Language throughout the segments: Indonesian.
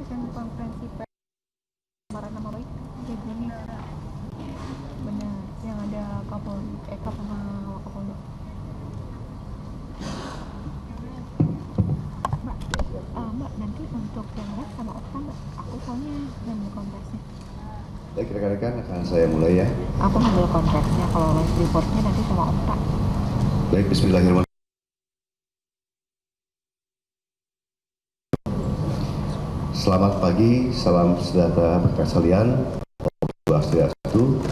menyampaikan konferensi pers pencemaran nama baik kayak gini. Benar, yang ada Kapolri, sama Wakapolda. Mbak, nanti untuk yang live sama Okta, Mbak, aku soalnya ngambil konteksnya. Baik rekan-rekan, akan saya mulai ya. Aku ngambil konteksnya, kalau live reportnya nanti sama Okta. Baik, bismillahirrahmanirrahim. Selamat pagi, salam sejahtera berkah sekalian. Swastiastu.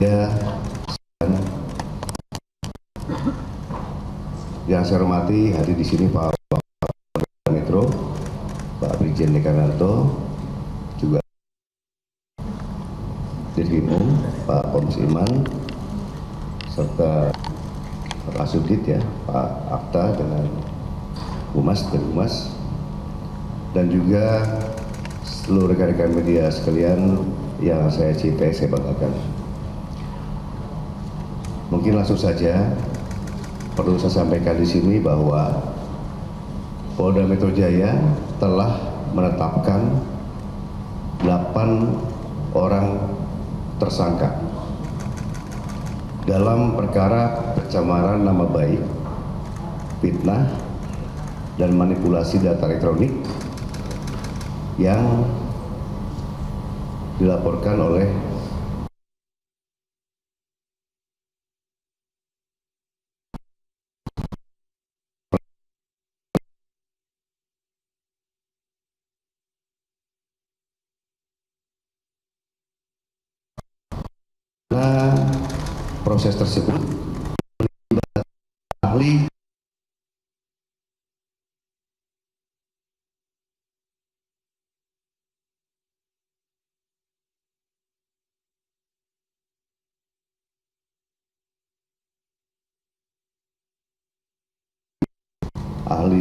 Ya, yang saya hormati hadir di sini Pak Metro, Pak Brigjen Dekananto, juga Dirkrimum, Pak Komis Iman, serta Pak Asudit ya, Pak Akta dengan Humas dan Humas, dan juga seluruh rekan-rekan media sekalian yang saya cintai, saya banggakan. Mungkin langsung saja perlu saya sampaikan di sini bahwa Polda Metro Jaya telah menetapkan 8 orang tersangka dalam perkara pencemaran nama baik, fitnah, dan manipulasi data elektronik yang dilaporkan oleh proses tersebut ahli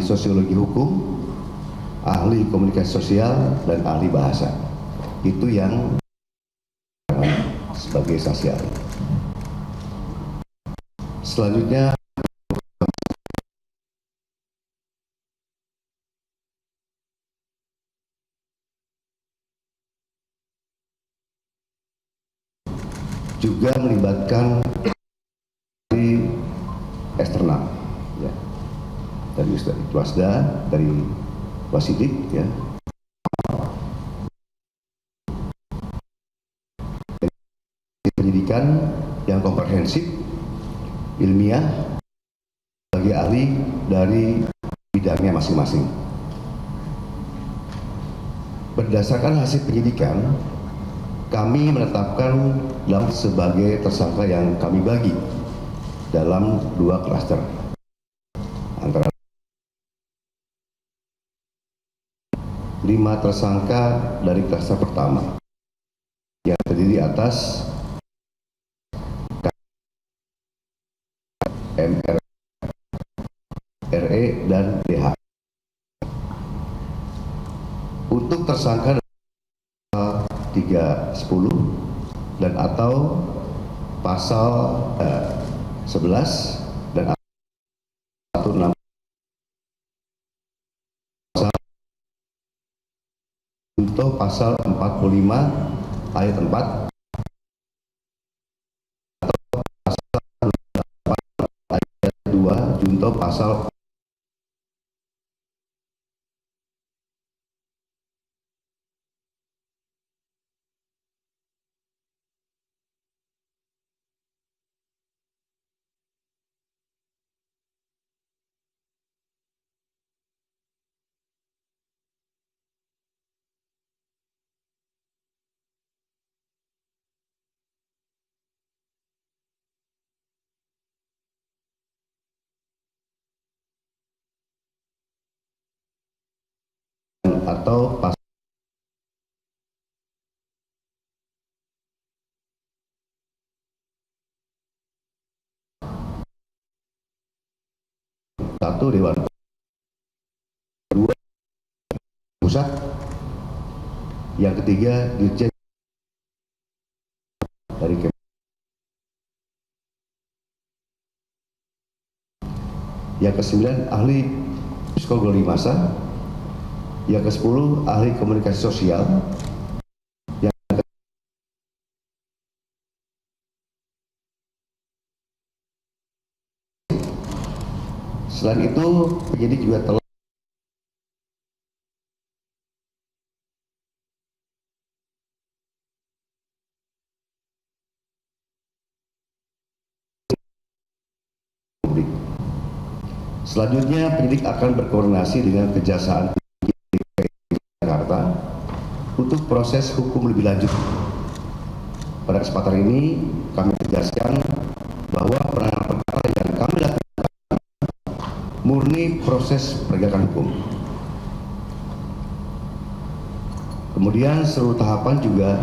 sosiologi hukum, ahli komunikasi sosial, dan ahli bahasa. Itu yang sebagai saksi ahli. Selanjutnya juga melibatkan dari eksternal, ya, dari Wasda, dari Wasidik, ya, pendidikan yang komprehensif, ilmiah, bagi ahli dari bidangnya masing-masing. Berdasarkan hasil penyidikan, kami menetapkan sebagai tersangka yang kami bagi dalam 2 klaster, antara 5 tersangka dari klaster pertama yang terdiri atas MR, RE, dan DH. Untuk tersangka 310 dan atau pasal 11 dan 16 untuk pasal 45 ayat 4 atau pasal 8 ayat 2 junto pasal atau pasal 1 Dewan, 2 Pusat, yang ketiga Dirjen dari yang ke-9 ahli psikologi massa, Yang ke-10 ahli komunikasi sosial. Selain itu, penyidik juga telah publik. Selanjutnya, penyidik akan berkoordinasi dengan Kejaksaan Tinggi Jakarta untuk proses hukum lebih lanjut. Pada kesempatan ini, kami tegaskan bahwa penanganan perkara yang kami lakukan murni proses penegakan hukum. Kemudian seluruh tahapan juga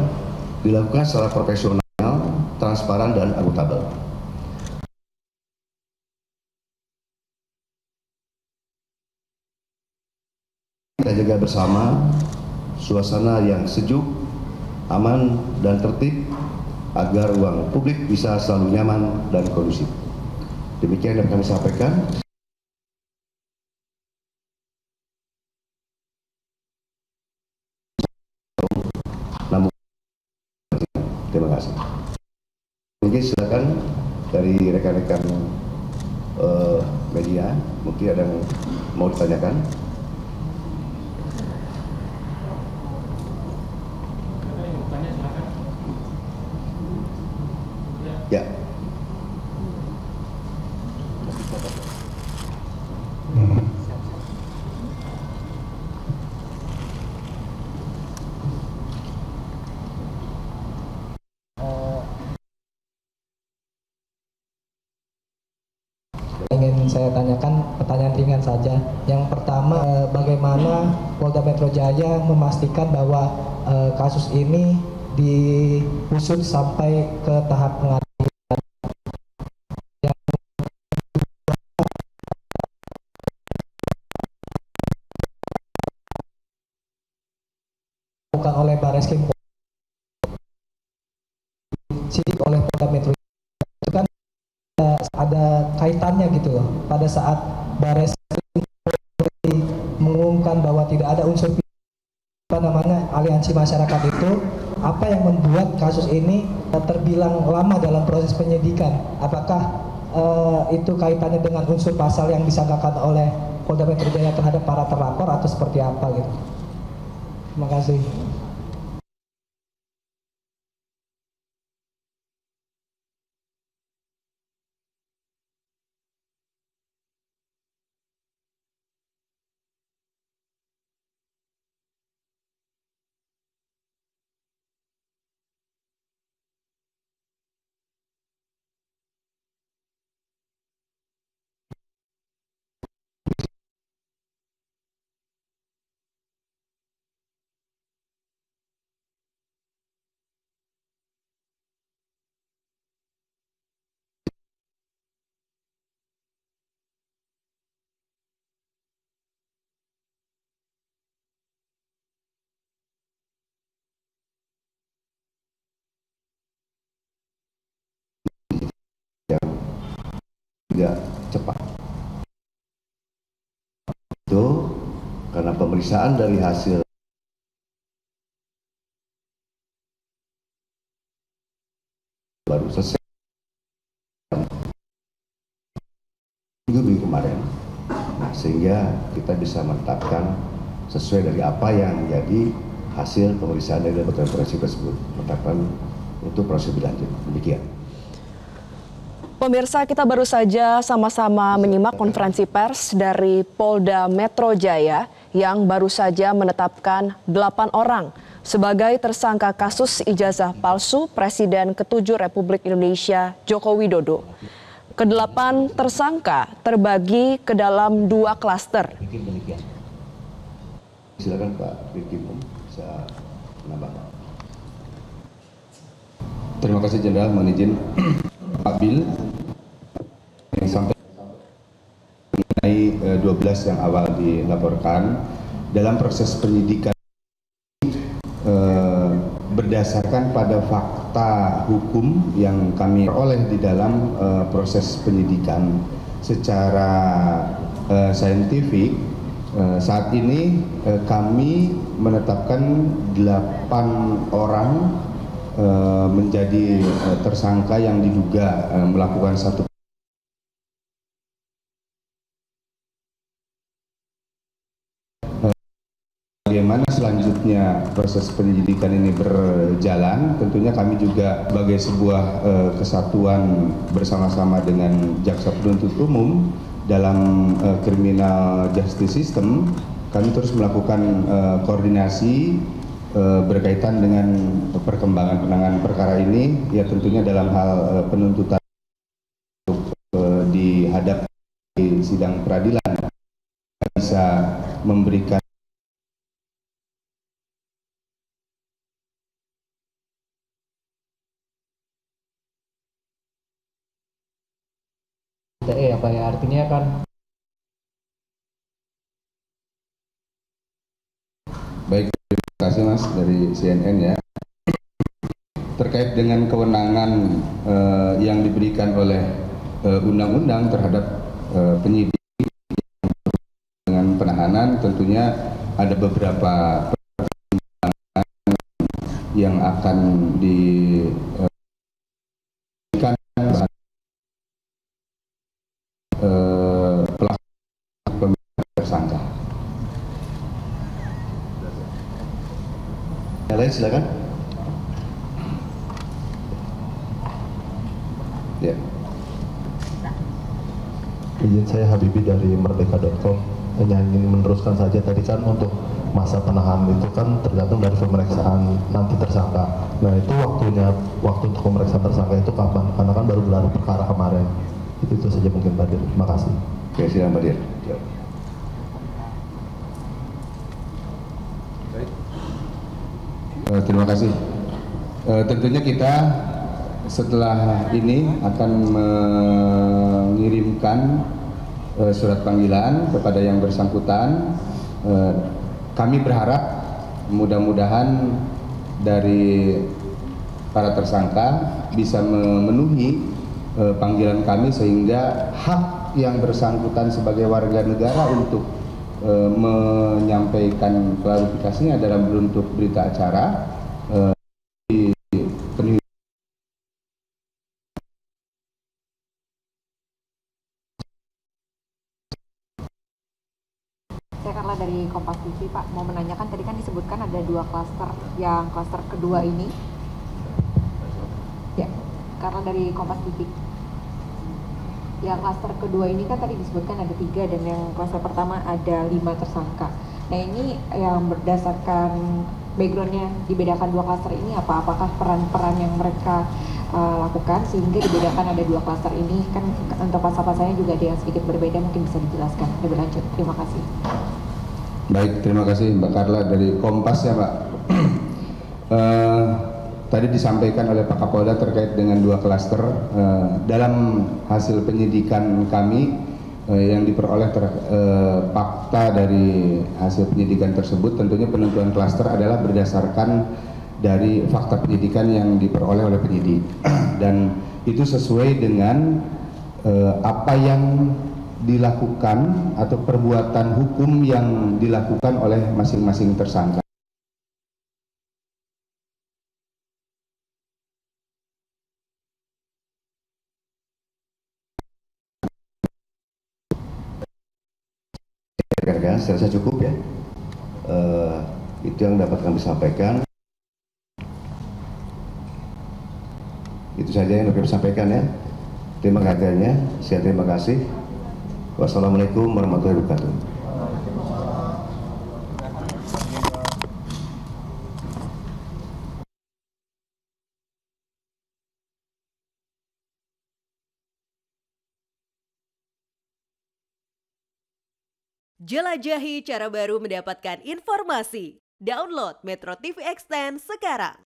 dilakukan secara profesional, transparan, dan akuntabel. Kita jaga bersama suasana yang sejuk, aman, dan tertib agar ruang publik bisa selalu nyaman dan kondusif. Demikian yang kami sampaikan. Namun, terima kasih. Mungkin silakan dari rekan-rekan media, mungkin ada yang mau ditanyakan. Ya. Ingin saya tanyakan pertanyaan ringan saja. Yang pertama, bagaimana Polda Metro Jaya memastikan bahwa kasus ini diusut sampai ke tahap pengadilan? Bukan oleh Bareskrim, sidik oleh Polda Metro Jaya, itu kan ada kaitannya gitu loh. Pada saat Bareskrim mengumumkan bahwa tidak ada unsur aliansi masyarakat itu, apa yang membuat kasus ini terbilang lama dalam proses penyidikan? Apakah itu kaitannya dengan unsur pasal yang disangkakan oleh Polda Metro Jaya terhadap para terlapor atau seperti apa gitu? Terima kasih. Tidak cepat. Itu karena pemeriksaan dari hasil baru selesai minggu kemarin, nah, sehingga kita bisa menetapkan sesuai dari apa yang menjadi hasil pemeriksaan dari laboratorium forensik tersebut, menetapkan untuk proses lebih lanjut. Demikian. Pemirsa, kita baru saja sama-sama menyimak konferensi pers dari Polda Metro Jaya yang baru saja menetapkan 8 orang sebagai tersangka kasus ijazah palsu Presiden ke-7 Republik Indonesia Joko Widodo. Ke-8 tersangka terbagi ke dalam 2 klaster. Silakan Pak Riki bisa menambahkan. Terima kasih Jenderal, mohon izin Pak Bil yang sampai mengenai 12 yang awal dilaporkan dalam proses penyidikan berdasarkan pada fakta hukum yang kami peroleh di dalam proses penyidikan secara saintifik, Saat ini kami menetapkan 8 orang menjadi tersangka yang diduga melakukan satu. Bagaimana selanjutnya proses penyelidikan ini berjalan, tentunya kami juga sebagai sebuah kesatuan bersama-sama dengan Jaksa Penuntut Umum dalam criminal justice system, kami terus melakukan koordinasi berkaitan dengan perkembangan penanganan perkara ini, ya tentunya dalam hal penuntutan dihadap di sidang peradilan bisa memberikan apa ya, artinya kan baik. Terima kasih Mas dari CNN ya. Terkait dengan kewenangan yang diberikan oleh undang-undang terhadap penyidik dengan penahanan, tentunya ada beberapa pertimbangan yang akan diberikan pelaku tersangka. Yang lain silakan. Ya. Izin saya Habibi dari merdeka.com, hanya ingin meneruskan saja tadi kan untuk masa penahanan itu kan tergantung dari pemeriksaan nanti tersangka. Nah itu waktu untuk pemeriksaan tersangka itu kapan? Karena kan baru gelar perkara kemarin. Itu saja mungkin Pak Dir. Terima kasih. Oke, silakan Pak Dir. Terima kasih. Tentunya kita setelah ini akan mengirimkan surat panggilan kepada yang bersangkutan. Kami berharap mudah-mudahan dari para tersangka bisa memenuhi panggilan kami sehingga hak yang bersangkutan sebagai warga negara untuk menyampaikan klarifikasinya dalam bentuk berita acara dipenuhi. Saya Karla dari Kompas TV, Pak, mau menanyakan tadi kan disebutkan ada 2 klaster, yang klaster kedua ini, ya, Karla dari Kompas TV. Yang klaster kedua ini kan tadi disebutkan ada 3 dan yang klaster pertama ada 5 tersangka. Nah ini yang berdasarkan backgroundnya dibedakan 2 klaster ini apa? Apakah peran-peran yang mereka lakukan sehingga dibedakan ada 2 klaster ini? Kan untuk pasal-pasalnya juga ada yang sedikit berbeda, mungkin bisa dijelaskan lebih lanjut. Terima kasih. Baik, terima kasih Mbak Karla dari Kompas ya Mbak. Tadi disampaikan oleh Pak Kapolda terkait dengan 2 klaster. Dalam hasil penyidikan kami yang diperoleh fakta dari hasil penyidikan tersebut, tentunya penentuan klaster adalah berdasarkan dari fakta penyidikan yang diperoleh oleh penyidik dan itu sesuai dengan apa yang dilakukan atau perbuatan hukum yang dilakukan oleh masing-masing tersangka. Saya rasa cukup ya. Itu yang dapat kami sampaikan. Itu saja yang dapat kami sampaikan ya. Terima kasih. Saya terima kasih. Wassalamualaikum warahmatullahi wabarakatuh. Jelajahi cara baru mendapatkan informasi. Download Metro TV Extend sekarang.